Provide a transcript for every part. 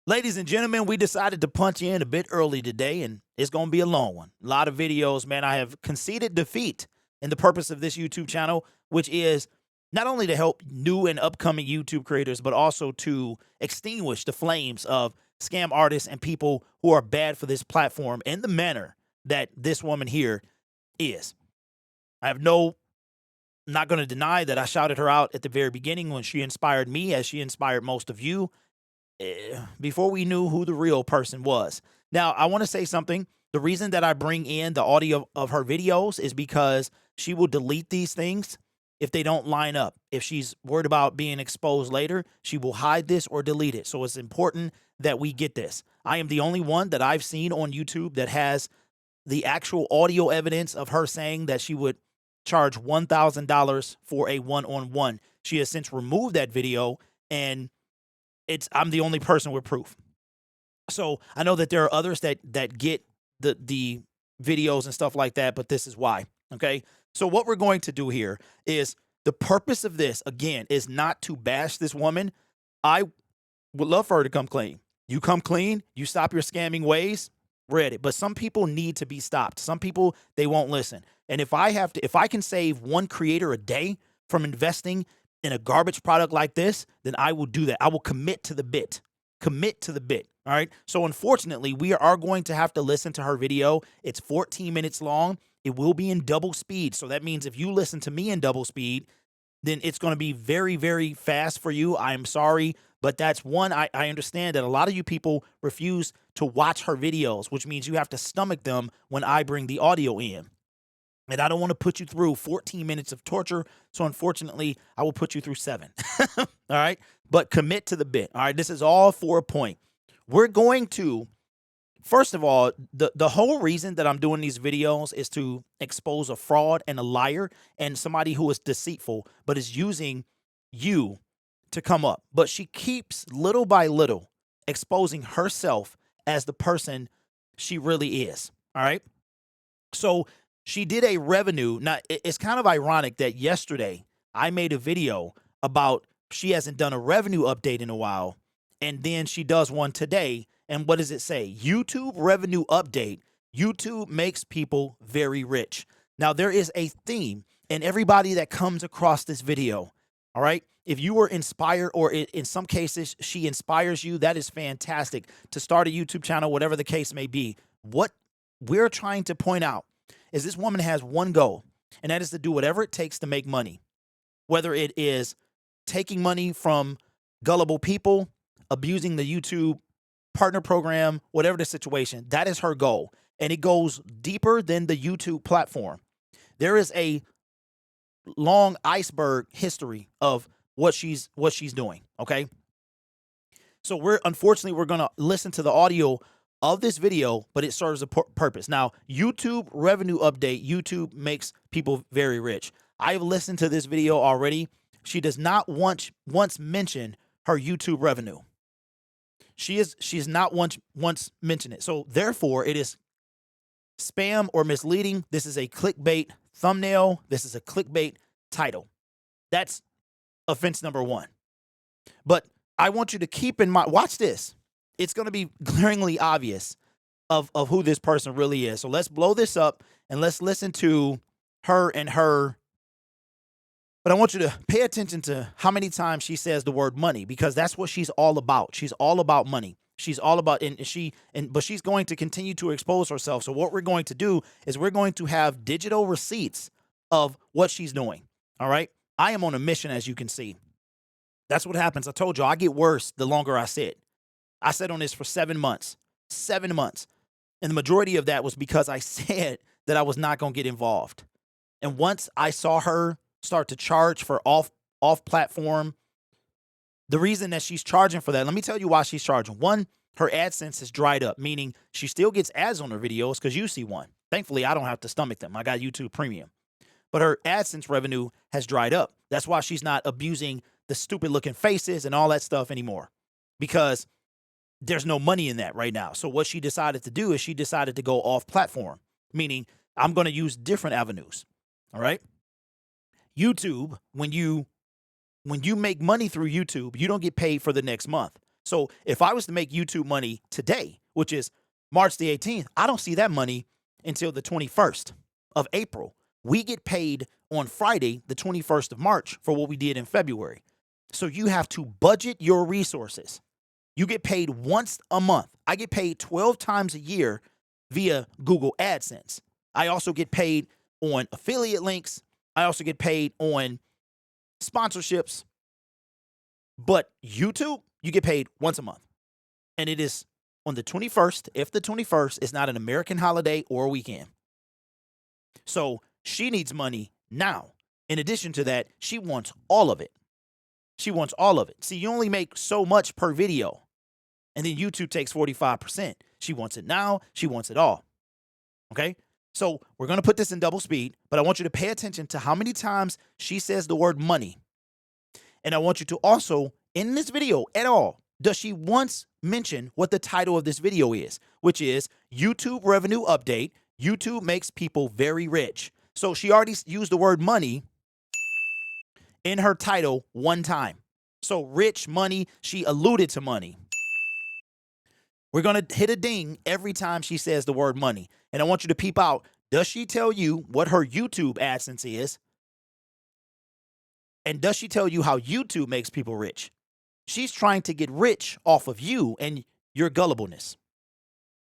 Ladies and gentlemen, we decided to punch in a bit early today, and it's going to be a long one. A lot of videos, man. I have conceded defeat in the purpose of this YouTube channel, which is not only to help new and upcoming YouTube creators, but also to extinguish the flames of scam artists and people who are bad for this platform in the manner that this woman here is. I have no, not going to deny that I shouted her out at the very beginning when she inspired me, as she inspired most of you before we knew who the real person was. Now, I want to say something. The reason that I bring in the audio of her videos is because she will delete these things if they don't line up. If she's worried about being exposed later, she will hide this or delete it. So it's important that we get this. I am the only one that I've seen on YouTube that has the actual audio evidence of her saying that she would charge $1,000 for a one-on-one. She has since removed that video, and I'm the only person with proof. So I know that there are others that get the videos and stuff like that, but this is why. Okay. So what we're going to do here is, the purpose of this, again, is not to bash this woman. I would love for her to come clean. You come clean, you stop your scamming ways, we're at it. But some people need to be stopped. Some people, they won't listen. And if I can save one creator a day from investing in a garbage product like this, then I will do that. I will commit to the bit. Commit to the bit. All right. So unfortunately, we are going to have to listen to her video. It's 14 minutes long. It will be in double speed. So that means if you listen to me in double speed, then it's going to be very, very fast for you. I am sorry, but that's one. I understand that a lot of you people refuse to watch her videos, which means you have to stomach them when I bring the audio in. And I don't want to put you through 14 minutes of torture. So unfortunately, I will put you through 7. All right. But commit to the bit. All right. This is all for a point. We're going to, first of all, the whole reason that I'm doing these videos is to expose a fraud and a liar and somebody who is deceitful, but is using you to come up. But she keeps little by little exposing herself as the person she really is. All right. So she did a revenue. Now, it's kind of ironic that yesterday I made a video about she hasn't done a revenue update in a while, and then she does one today. And what does it say? YouTube revenue update. YouTube makes people very rich. Now, there is a theme in everybody that comes across this video. All right. If you were inspired, or in some cases she inspires you, that is fantastic to start a YouTube channel, whatever the case may be. What we're trying to point out is this woman has one goal, and that is to do whatever it takes to make money, whether it is taking money from gullible people, abusing the YouTube partner program, whatever the situation. That is her goal, and it goes deeper than the YouTube platform. There is a long iceberg history of what she's doing. Okay, so unfortunately we're gonna listen to the audio of this video, but it serves a purpose. Now, YouTube revenue update. YouTube makes people very rich. I've listened to this video already. She does not once mention her YouTube revenue. She's not once mentioned it. So therefore, it is spam or misleading. This is a clickbait thumbnail. This is a clickbait title. That's offense number 1. But I want you to keep in mind, watch this. It's going to be glaringly obvious of who this person really is. So let's blow this up and let's listen to her and her. But I want you to pay attention to how many times she says the word money, because that's what she's all about. She's all about money. She's all about, but she's going to continue to expose herself. So what we're going to do is we're going to have digital receipts of what she's doing. All right. I am on a mission, as you can see. That's what happens. I told you I get worse the longer I sit. I sat on this for 7 months. 7 months. And the majority of that was because I said that I was not going to get involved. And once I saw her start to charge for off platform, the reason that she's charging for that, let me tell you why she's charging. One, her AdSense has dried up, meaning she still gets ads on her videos because you see one. Thankfully, I don't have to stomach them. I got YouTube Premium. But her AdSense revenue has dried up. That's why she's not abusing the stupid looking faces and all that stuff anymore, because there's no money in that right now. So what she decided to do is she decided to go off platform, meaning I'm going to use different avenues. All right. YouTube, when you make money through YouTube, you don't get paid for the next month. So if I was to make YouTube money today, which is March the 18th, I don't see that money until the 21st of April. We get paid on Friday, the 21st of March, for what we did in February. So you have to budget your resources. You get paid once a month. I get paid 12 times a year via Google AdSense. I also get paid on affiliate links. I also get paid on sponsorships. But YouTube, you get paid once a month. And it is on the 21st, if the 21st is not an American holiday or a weekend. So she needs money now. In addition to that, she wants all of it. She wants all of it. See, you only make so much per video. And then YouTube takes 45%. She wants it now. She wants it all. Okay? So we're going to put this in double speed, but I want you to pay attention to how many times she says the word money. And I want you to also, in this video at all, does she once mention what the title of this video is, which is YouTube Revenue Update. YouTube makes people very rich. So she already used the word money in her title one time. So rich, money, she alluded to money. We're going to hit a ding every time she says the word money. And I want you to peep out. Does she tell you what her YouTube AdSense is? And does she tell you how YouTube makes people rich? She's trying to get rich off of you and your gullibleness.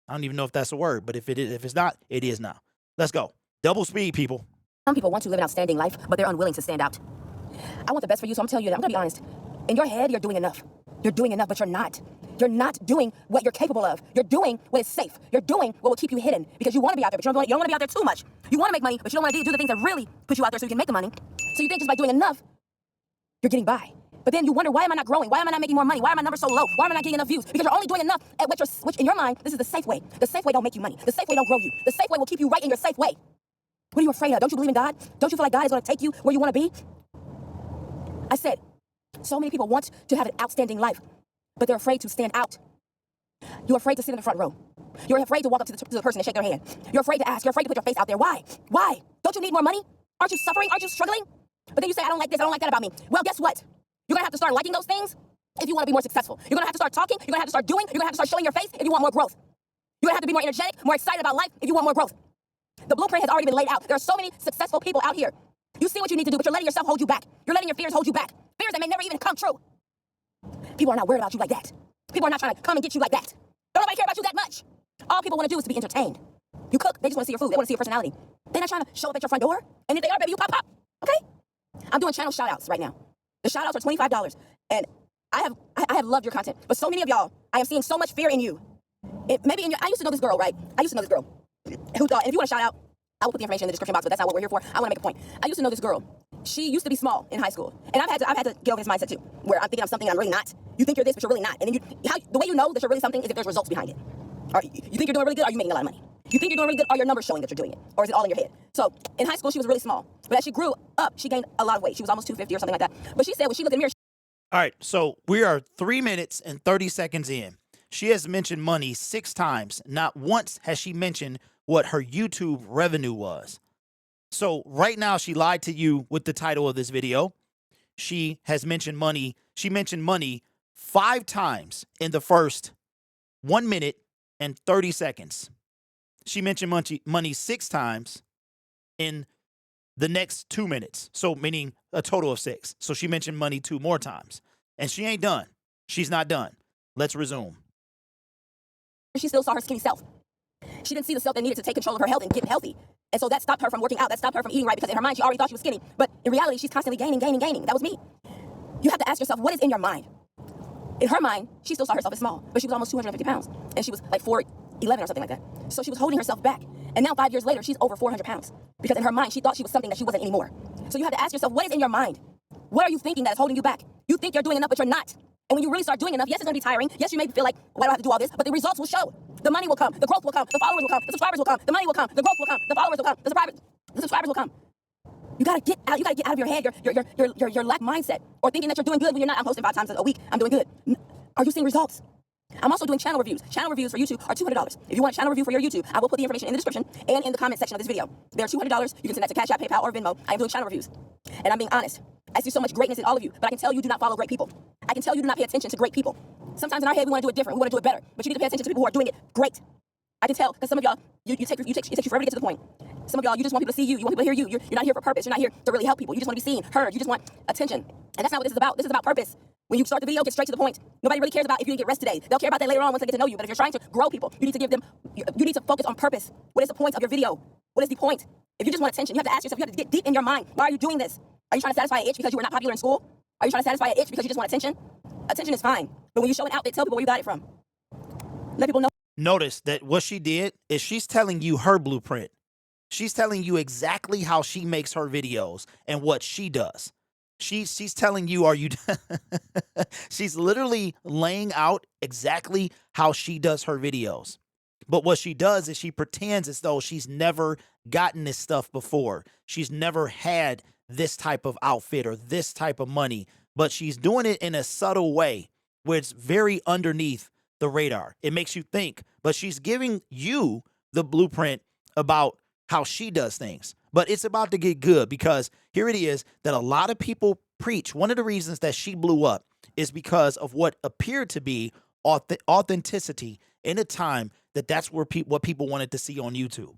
I don't even know if that's a word, but if it's not, it is now. Let's go. Double speed, people. Some people want to live an outstanding life, but they're unwilling to stand out. I want the best for you, so I'm telling you that. I'm going to be honest. In your head, you're doing enough. You're doing enough, but you're not. You're not doing what you're capable of. You're doing what is safe. You're doing what will keep you hidden because you want to be out there, but you don't want to be out there too much. You want to make money, but you don't want to do the things that really put you out there so you can make the money. So you think just by doing enough, you're getting by. But then you wonder, why am I not growing? Why am I not making more money? Why are my numbers so low? Why am I not getting enough views? Because you're only doing enough at which in your mind, this is the safe way. The safe way don't make you money. The safe way don't grow you. The safe way will keep you right in your safe way. What are you afraid of? Don't you believe in God? Don't you feel like God is going to take you where you want to be? I said, so many people want to have an outstanding life, but they're afraid to stand out. You're afraid to sit in the front row. You're afraid to walk up to the person and shake their hand. You're afraid to ask. You're afraid to put your face out there. Why? Why? Don't you need more money? Aren't you suffering? Aren't you struggling? But then you say, I don't like this. I don't like that about me. Well, guess what? You're going to have to start liking those things if you want to be more successful. You're going to have to start talking. You're going to have to start doing. You're going to have to start showing your face if you want more growth. You're going to have to be more energetic, more excited about life if you want more growth. The blueprint has already been laid out. There are so many successful people out here. You see what you need to do, but you're letting yourself hold you back. You're letting your fears hold you back. Fears that may never even come true. People are not worried about you like that. People are not trying to come and get you like that. Don't nobody care about you that much. All people want to do is to be entertained. You cook, they just want to see your food. They want to see your personality. They're not trying to show up at your front door. And if they are, baby, you pop. Okay? I'm doing channel shout-outs right now. The shout-outs are $25. And I have loved your content. But so many of y'all, I am seeing so much fear in you. I used to know this girl, right? I used to know this girl who thought, if you want to shout out, I will put the information in the description box, but that's not what we're here for. I want to make a point. I used to know this girl. She used to be small in high school. And I've had to get over this mindset too, where I'm thinking I'm something I'm really not. You think you're this, but you're really not. And then the way you know that you're really something is if there's results behind it. Or you think you're doing really good, are you making a lot of money? You think you're doing really good, are your numbers showing that you're doing it? Or is it all in your head? So in high school, she was really small. But as she grew up, she gained a lot of weight. She was almost 250 or something like that. But she said when she looked in the mirror, All right, so we are 3 minutes and 30 seconds in. She has mentioned money 6 times. Not once has she mentioned what her YouTube revenue was. So right now she lied to you with the title of this video. She has mentioned money. She mentioned money 5 times in the first 1 minute and 30 seconds. She mentioned money 6 times in the next 2 minutes. So meaning a total of 6. So she mentioned money 2 more times. And she ain't done. She's not done. Let's resume. she still saw her skinny self. She didn't see the self that needed to take control of her health and get healthy. And so that stopped her from working out. That stopped her from eating right because in her mind, she already thought she was skinny. But in reality, she's constantly gaining. That was me. You have to ask yourself, what is in your mind? In her mind, she still saw herself as small, but she was almost 250 pounds. And she was like 4'11" or something like that. So she was holding herself back. And now 5 years later, she's over 400 pounds. Because in her mind, she thought she was something that she wasn't anymore. So you have to ask yourself, what is in your mind? What are you thinking that is holding you back? You think you're doing enough, but you're not. And when you really start doing enough, yes, it's going to be tiring. Yes, you may feel like, why do I have to do all this? But the results will show. The money will come. The growth will come. The followers will come. The subscribers will come. The money will come. The growth will come. The followers will come. The subscribers will come. You gotta get out. You gotta get out of your head, your lack mindset, or thinking that you're doing good when you're not. I'm hosting 5 times a week. I'm doing good. Are you seeing results? I'm also doing channel reviews. Channel reviews for YouTube are $200. If you want a channel review for your YouTube, I will put the information in the description and in the comment section of this video. They're $200. You can send that to Cash App, PayPal, or Venmo. I am doing channel reviews. And I'm being honest. I see so much greatness in all of you, but I can tell you do not follow great people. I can tell you do not pay attention to great people. Sometimes in our head, we want to do it different. We want to do it better. But you need to pay attention to people who are doing it great. I can tell, because some of y'all, it takes you forever to get to the point. Some of y'all, you just want people to see you. You want people to hear you. You're not here for purpose. You're not here to really help people. You just want to be seen, heard. You just want attention. And that's not what this is about. This is about purpose. When you start the video, get straight to the point. Nobody really cares about if you didn't get rest today. They'll care about that later on once they get to know you. But if you're trying to grow people, you need to give them, you need to focus on purpose. What is the point of your video? What is the point? If you just want attention, you have to ask yourself, you have to get deep in your mind. Why are you doing this? Are you trying to satisfy an itch because you were not popular in school? Are you trying to satisfy an itch because you just want attention? Attention is fine. But when you show an outfit, tell people where you got it from. Let people know. Notice that what she did is she's telling you her blueprint. She's telling you exactly how she makes her videos and what she does. She's telling you, are you? She's literally laying out exactly how she does her videos. But what she does is she pretends as though she's never gotten this stuff before. She's never had this type of outfit or this type of money, but she's doing it in a subtle way where it's very underneath the radar. It makes you think, but she's giving you the blueprint about how she does things. But it's about to get good, because here it is that a lot of people preach. One of the reasons that she blew up is because of what appeared to be authenticity in a time that's where what people wanted to see on YouTube.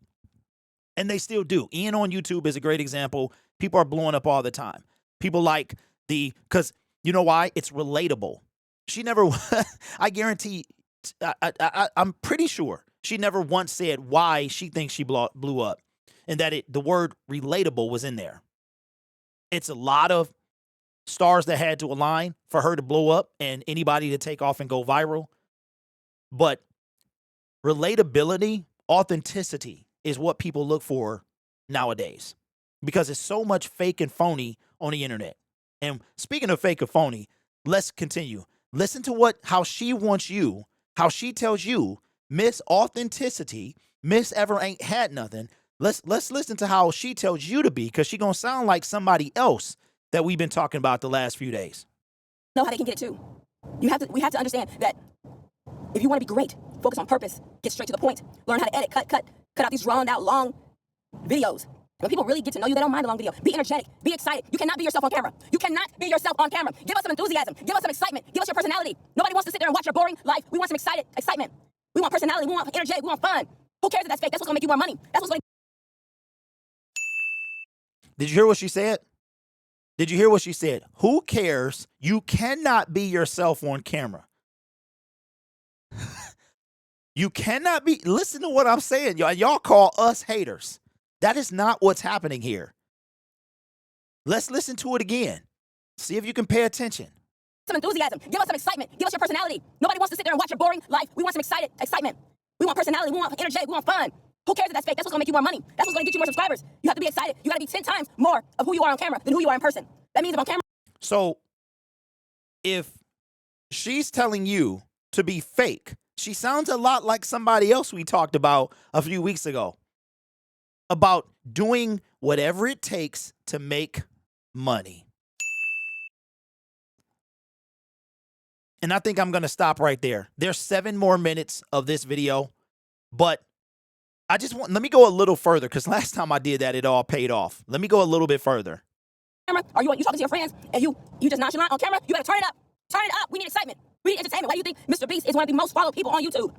And they still do. Ian on YouTube is a great example. People are blowing up all the time. People like because you know why? It's relatable. She never, I guarantee, I'm pretty sure she never once said why she thinks she blew up, and that the word relatable was in there. It's a lot of stars that had to align for her to blow up and anybody to take off and go viral. But relatability, authenticity is what people look for nowadays, because it's so much fake and phony on the internet. And speaking of fake and phony, let's continue. Listen to how she wants you, how she tells you, Miss Authenticity, Miss Ever Ain't Had Nothing. Let's listen to how she tells you to be, because she's going to sound like somebody else that we've been talking about the last few days. Know how they can get it too. We have to understand that if you want to be great, focus on purpose, get straight to the point, learn how to edit, cut out these drawn out long videos. When people really get to know you, they don't mind a long video. Be energetic, be excited. You cannot be yourself on camera. You cannot be yourself on camera. Give us some enthusiasm, give us some excitement, give us your personality. Nobody wants to sit there and watch your boring life. We want some excitement. We want personality, we want energy, we want fun. Who cares if that's fake? That's what's gonna make you more money. That's what's gonna. Did you hear what she said? Did you hear what she said? Who cares? You cannot be yourself on camera. You cannot be. Listen to what I'm saying, y'all. Y'all call us haters. That is not what's happening here. Let's listen to it again. See if you can pay attention. Some enthusiasm. Give us some excitement. Give us your personality. Nobody wants to sit there and watch your boring life. We want some excitement. We want personality. We want energy. We want fun. Who cares if that's fake? That's what's gonna make you more money. That's what's gonna get you more subscribers. You have to be excited. You gotta be 10 times more of who you are on camera than who you are in person. That means if on camera. So if she's telling you to be fake, she sounds a lot like somebody else we talked about a few weeks ago, about doing whatever it takes to make money. And I think I'm going to stop right there. There's 7 more minutes of this video, but let me go a little further, because last time I did that, it all paid off. Let me go a little bit further. Or you talking to your friends and you just nonchalant on camera, you gotta turn it up. Turn it up. We need excitement. We need entertainment. Why do you think Mr. Beast is one of the most followed people on YouTube?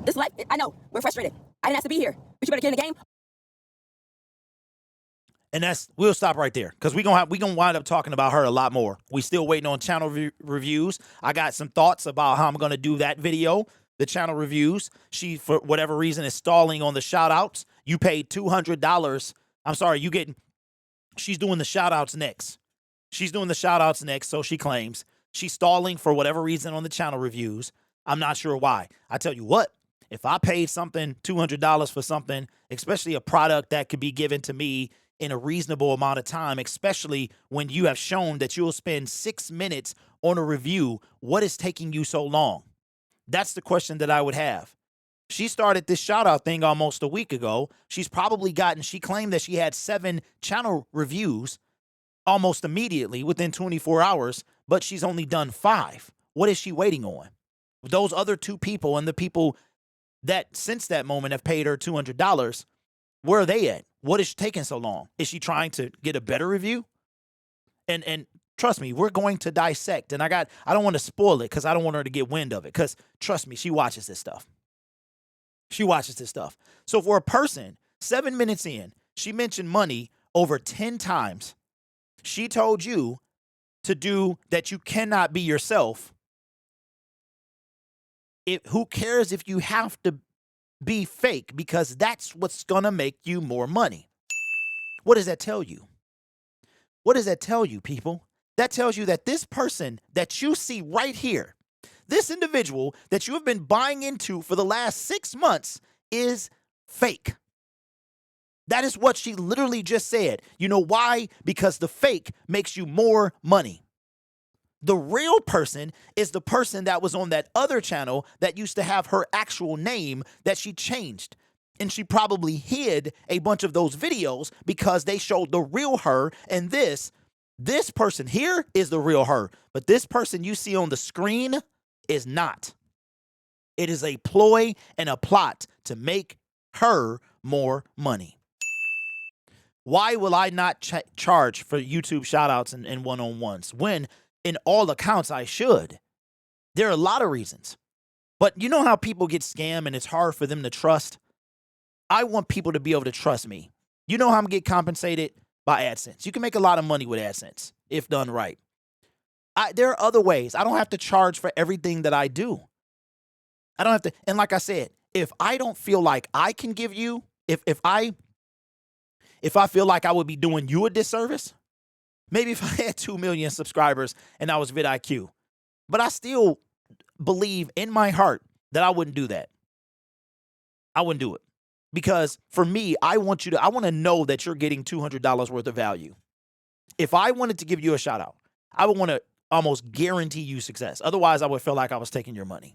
This life, I know, we're frustrated. I didn't ask to be here, but you better get in the game. And we'll stop right there, because we're gonna wind up talking about her a lot more. We still waiting on channel reviews. I got some thoughts about how I'm gonna do that video, the channel reviews. She, for whatever reason, is stalling on the shout outs. You paid $200. I'm sorry, she's doing the shout outs next. She's doing the shout outs next, so she claims. She's stalling for whatever reason on the channel reviews. I'm not sure why. I tell you what, if I paid something, $200 for something, especially a product that could be given to me in a reasonable amount of time, especially when you have shown that you'll spend 6 minutes on a review, what is taking you so long? That's the question that I would have. She started this shout out thing almost a week ago. She claimed that she had 7 channel reviews almost immediately within 24 hours, but she's only done 5. What is she waiting on? Those other 2 people and the people that since that moment have paid her $200, where are they at? What is taking so long? Is she trying to get a better review? And Trust me, we're going to dissect. And I don't want to spoil it because I don't want her to get wind of it. Because trust me, she watches this stuff. She watches this stuff. So for a person, 7 minutes in, she mentioned money over 10 times. She told you to do that you cannot be yourself. Who cares if you have to be fake? Because that's what's going to make you more money. What does that tell you? What does that tell you, people? That tells you that this person that you see right here, this individual that you have been buying into for the last 6 months is fake. That is what she literally just said. You know why? Because the fake makes you more money. The real person is the person that was on that other channel that used to have her actual name that she changed. And she probably hid a bunch of those videos because they showed the real her. And this person here is the real her. But this person you see on the screen is not. It is a ploy and a plot to make her more money. Why will I not charge for YouTube shoutouts and one-on-ones when in all accounts I should? There are a lot of reasons. But you know how people get scammed and it's hard for them to trust? I want people to be able to trust me. You know how I'm going to get compensated? By AdSense. You can make a lot of money with AdSense if done right. There are other ways. I don't have to charge for everything that I do. I don't have to. And like I said, if I don't feel like I can give you, if I feel like I would be doing you a disservice, maybe if I had 2 million subscribers and I was vidIQ, but I still believe in my heart that I wouldn't do that. I wouldn't do it. Because for me, I want to know that you're getting $200 worth of value. If I wanted to give you a shout out, I would want to almost guarantee you success. Otherwise, I would feel like I was taking your money.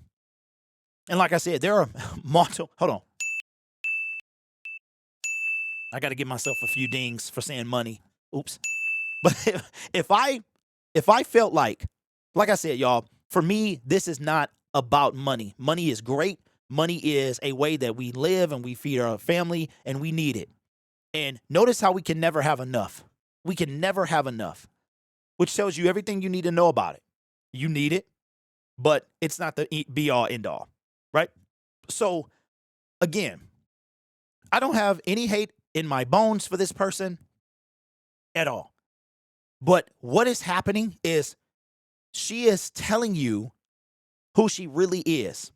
And like I said, there are multiple, hold on. I got to give myself a few dings for saying money. Oops. But if I felt like I said, y'all, for me, this is not about money. Money is great. Money is a way that we live and we feed our family, and we need it. And notice how we can never have enough. We can never have enough, which tells you everything you need to know about it. You need it, but it's not the be all end all, right? So again, I don't have any hate in my bones for this person at all. But what is happening is she is telling you who she really is.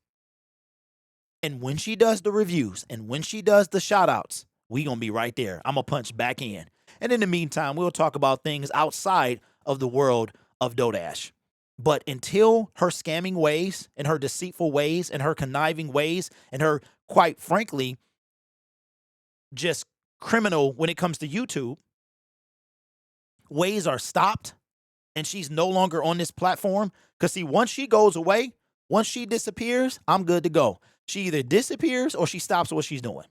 And when she does the reviews and when she does the shout outs, we going to be right there. I'm going to punch back in. And in the meantime, we'll talk about things outside of the world of Dodash. But until her scamming ways and her deceitful ways and her conniving ways and her, quite frankly, just criminal when it comes to YouTube, ways are stopped and she's no longer on this platform. Because see, once she goes away, once she disappears, I'm good to go. She either disappears or she stops what she's doing.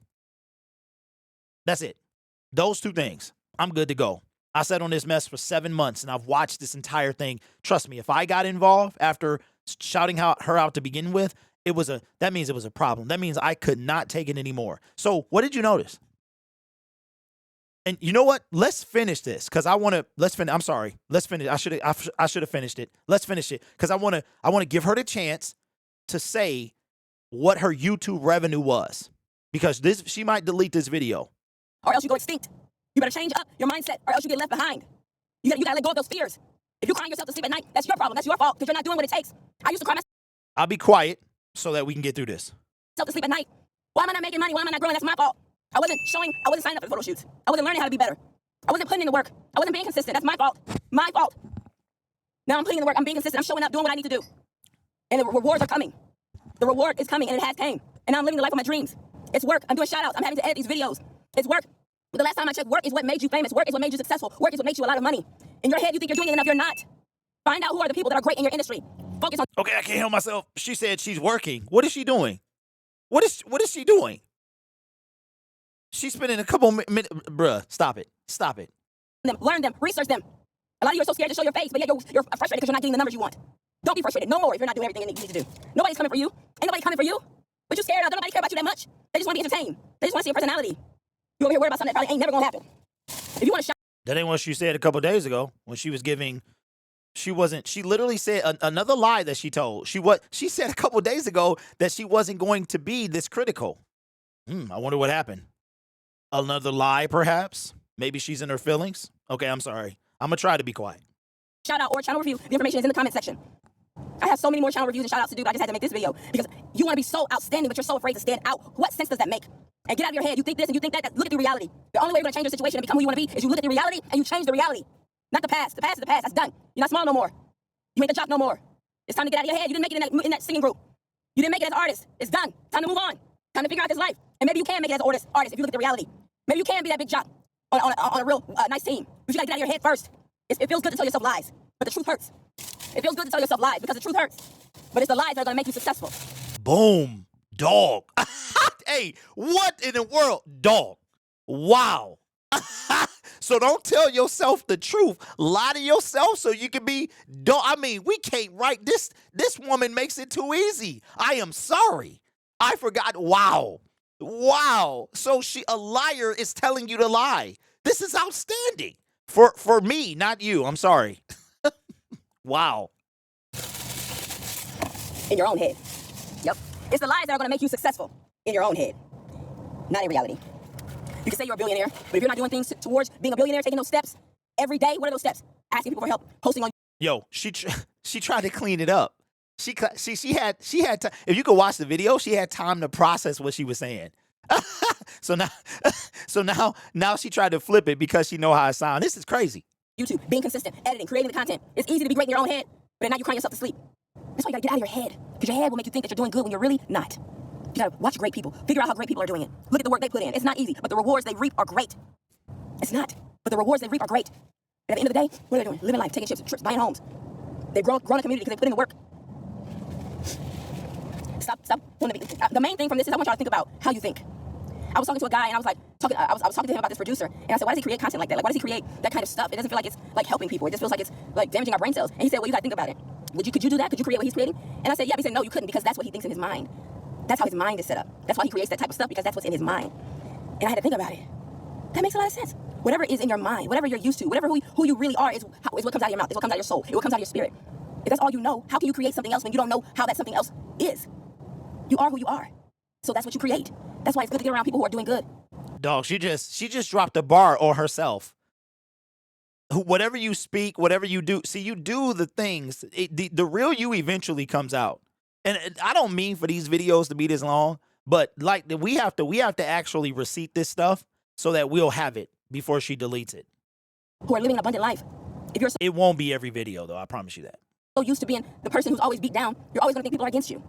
That's it. Those two things. I'm good to go. I sat on this mess for 7 months and I've watched this entire thing. Trust me, if I got involved after shouting her out to begin with, that means it was a problem. That means I could not take it anymore. So what did you notice? And you know what? Let's finish this because let's finish. I'm sorry. Let's finish. I should have finished it. Let's finish it because I want to give her the chance to say what her YouTube revenue was, because she might delete this video. Or else you go extinct. You better change up your mindset, or else you get left behind. You gotta let go of those fears. If you're crying yourself to sleep at night, that's your problem. That's your fault because you're not doing what it takes. I used to cry myself I'll be quiet so that we can get through this. to sleep at night. Why am I not making money? Why am I not growing? That's my fault. I wasn't signing up for photo shoots. I wasn't learning how to be better. I wasn't putting in the work. I wasn't being consistent. That's my fault. My fault. Now I'm putting in the work. I'm being consistent. I'm showing up, doing what I need to do. And the rewards are coming. The reward is coming, and it has came. And now I'm living the life of my dreams. It's work. I'm doing shout outs. I'm having to edit these videos. It's work. But the last time I checked, work is what made you famous. Work is what made you successful. Work is what makes you a lot of money. In your head, you think you're doing it enough. You're not. Find out who are the people that are great in your industry. Focus on. Okay, I can't help myself. She said she's working. What is she doing? What is she doing? She's spending a couple minutes. Bruh, stop it. Stop it. Them, learn them, research them. A lot of you are so scared to show your face, but yet you're frustrated because you're not getting the numbers you want. Don't be frustrated no more if you're not doing everything you need to do. Nobody's coming for you. Ain't nobody coming for you. But you're scared. Don't nobody care about you that much. They just want to be entertained. They just want to see your personality. You over here worried about something that probably ain't never gonna happen. If you want to that ain't what she said a couple days ago when she was giving She wasn't. She literally said another lie that she told. She said a couple days ago that she wasn't going to be this critical. I wonder what happened. Another lie, perhaps. Maybe she's in her feelings. Okay, I'm sorry. I'm gonna try to be quiet. Shout out or channel review. The information is in the comment section. I have so many more channel reviews and shout outs to do, but I just had to make this video because you want to be so outstanding, but you're so afraid to stand out. What sense does that make? And get out of your head. You think this and you think that. Look at the reality. The only way you're going to change your situation and become who you want to be is you look at the reality and you change the reality. Not the past. The past is the past. That's done. You're not small no more. You ain't the jock no more. It's time to get out of your head. You didn't make it in that singing group. You didn't make it as an artist. It's done. Time to move on. Time to figure out this life. And maybe you can make it as an artist if you look at the reality. Maybe you can be that big jock on a real nice team. But you got to get out of your head first. It feels good to tell yourself lies, but the truth hurts. It feels good to tell yourself lies because the truth hurts. But it's the lies that are going to make you successful. Boom. Dog. Hey, what in the world? Dog. Wow. So don't tell yourself the truth. Lie to yourself so you can be dog. I mean, we can't write this. This woman makes it too easy. I am sorry. I forgot. Wow. Wow. So a liar is telling you to lie. This is outstanding. For me, not you. I'm sorry. Wow. In your own head. Yep. It's the lies that are going to make you successful in your own head, not in reality. You can say you're a billionaire, but if you're not doing things towards being a billionaire, taking those steps every day, what are those steps? Asking people for help, posting on. Yo, she tried to clean it up. She had time. If you could watch the video, she had time to process what she was saying. So now she tried to flip it because she know how it sounds. This is crazy. YouTube, being consistent, editing, creating the content. It's easy to be great in your own head, but at night you're crying yourself to sleep. That's why you gotta get out of your head, because your head will make you think that you're doing good when you're really not. You gotta watch great people, figure out how great people are doing it. Look at the work they put in. It's not easy, but the rewards they reap are great. It's not, but the rewards they reap are great. And at the end of the day, what are they doing? Living life, taking trips, buying homes. They've grown a community because they put in the work. Stop. The main thing from this is I want y'all to think about how you think. I was talking to a guy and I was talking to him about this producer and I said, why does he create content like that? Like, why does he create that kind of stuff? It doesn't feel like it's like helping people. It just feels like it's like damaging our brain cells. And he said, well, you gotta think about it. Could you do that? Could you create what he's creating? And I said, yeah. He said, no, you couldn't, because that's what he thinks in his mind. That's how his mind is set up. That's why he creates that type of stuff, because that's what's in his mind. And I had to think about it. That makes a lot of sense. Whatever is in your mind, whatever you're used to, whatever who you really are is what comes out of your mouth. Is what comes out of your soul. Is what comes out of your spirit. If that's all you know, how can you create something else when you don't know how that something else is? You are who you are. So that's what you create. That's why it's good to get around people who are doing good. Dog, she just dropped a bar on herself. Whatever you speak, whatever you do, see, you do the things. The real you eventually comes out. And I don't mean for these videos to be this long, but like we have to actually receipt this stuff so that we'll have it before she deletes it. Who are living an abundant life. If you're It won't be every video though, I promise you that. so used to being the person who's always beat down, you're always gonna think people are against you.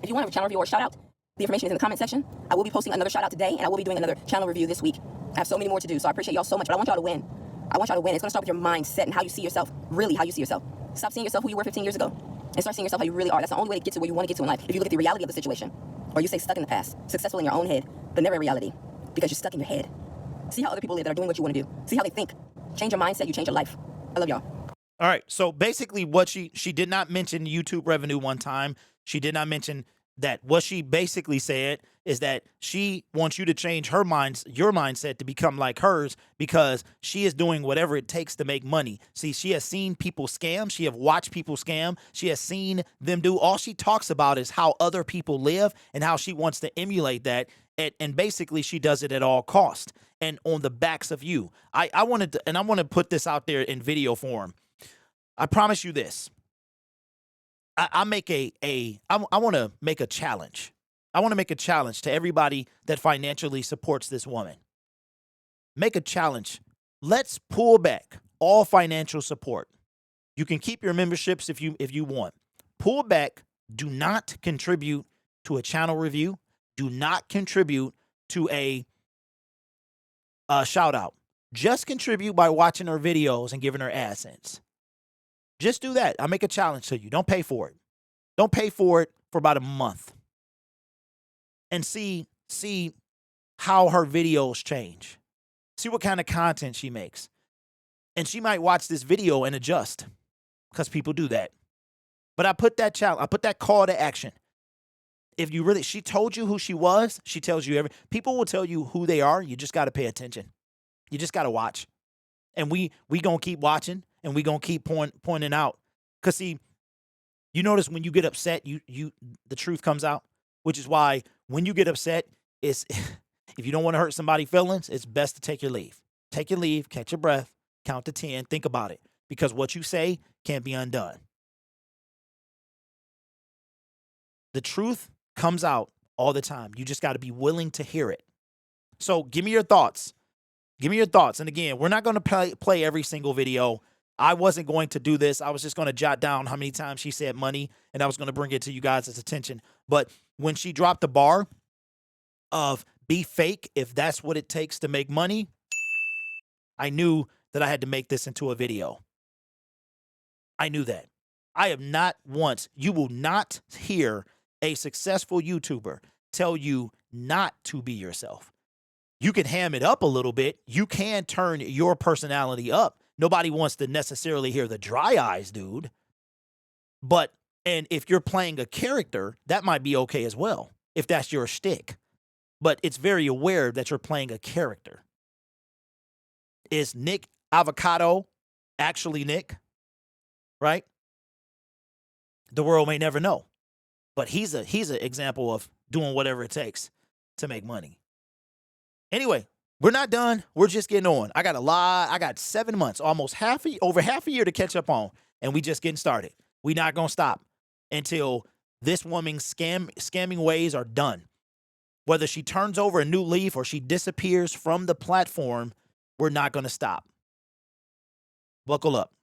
If you want a channel review or shout out, the information is in the comment section. I will be posting another shout out today, and I will be doing another channel review this week. I have so many more to do, so I appreciate y'all so much, but I want y'all to win. I want y'all to win. It's gonna start with your mindset and how you see yourself, really how you see yourself. Stop seeing yourself who you were 15 years ago, and start seeing yourself how you really are. That's the only way to get to where you want to get to in life. If you look at the reality of the situation, or you stay stuck in the past, successful in your own head, but never in reality, because you're stuck in your head. See how other people live that are doing what you want to do. See how they think. Change your mindset, you change your life. I love y'all. All right, so basically what she did not mention YouTube revenue one time. She did not mention that. What she basically said is that she wants you to change your mindset to become like hers, because she is doing whatever it takes to make money. See, she has seen people scam. She have watched people scam. She has seen them do. All she talks about is how other people live and how she wants to emulate that. And basically she does it at all cost and on the backs of you. I want to put this out there in video form. I promise you this. I want to make a challenge. I want to make a challenge to everybody that financially supports this woman. Make a challenge. Let's pull back all financial support. You can keep your memberships if you want. Pull back. Do not contribute to a channel review. Do not contribute to a shout out. Just contribute by watching her videos and giving her AdSense. Just do that. I'll make a challenge to you. Don't pay for it. Don't pay for it for about a month. And see how her videos change. See what kind of content she makes. And she might watch this video and adjust, because people do that. But I put that challenge, I put that call to action. If you really, she told you who she was, she tells you people will tell you who they are. You just got to pay attention. You just got to watch. And we going to keep watching. and we're going to keep pointing out. Because, see, you notice when you get upset, the truth comes out, which is why when you get upset, it's if you don't want to hurt somebody's feelings, it's best to take your leave. Take your leave, catch your breath, count to 10, think about it, because what you say can't be undone. The truth comes out all the time. You just got to be willing to hear it. So give me your thoughts. Give me your thoughts. And again, we're not going to play every single video. I wasn't going to do this. I was just going to jot down how many times she said money, and I was going to bring it to you guys' attention. But when she dropped the bar of be fake if that's what it takes to make money, I knew that I had to make this into a video. I knew that. I have not once, you will not hear a successful YouTuber tell you not to be yourself. You can ham it up a little bit. You can turn your personality up. Nobody wants to necessarily hear the dry eyes, dude. But, and if you're playing a character, that might be okay as well, if that's your shtick. But it's very aware that you're playing a character. Is Nick Avocado actually Nick? Right? The world may never know. But he's an example of doing whatever it takes to make money. Anyway, we're not done. We're just getting on. I got 7 months, almost over half a year to catch up on, and we just getting started. We not gonna stop until this woman's scamming ways are done. Whether she turns over a new leaf or she disappears from the platform, we're not gonna stop. Buckle up.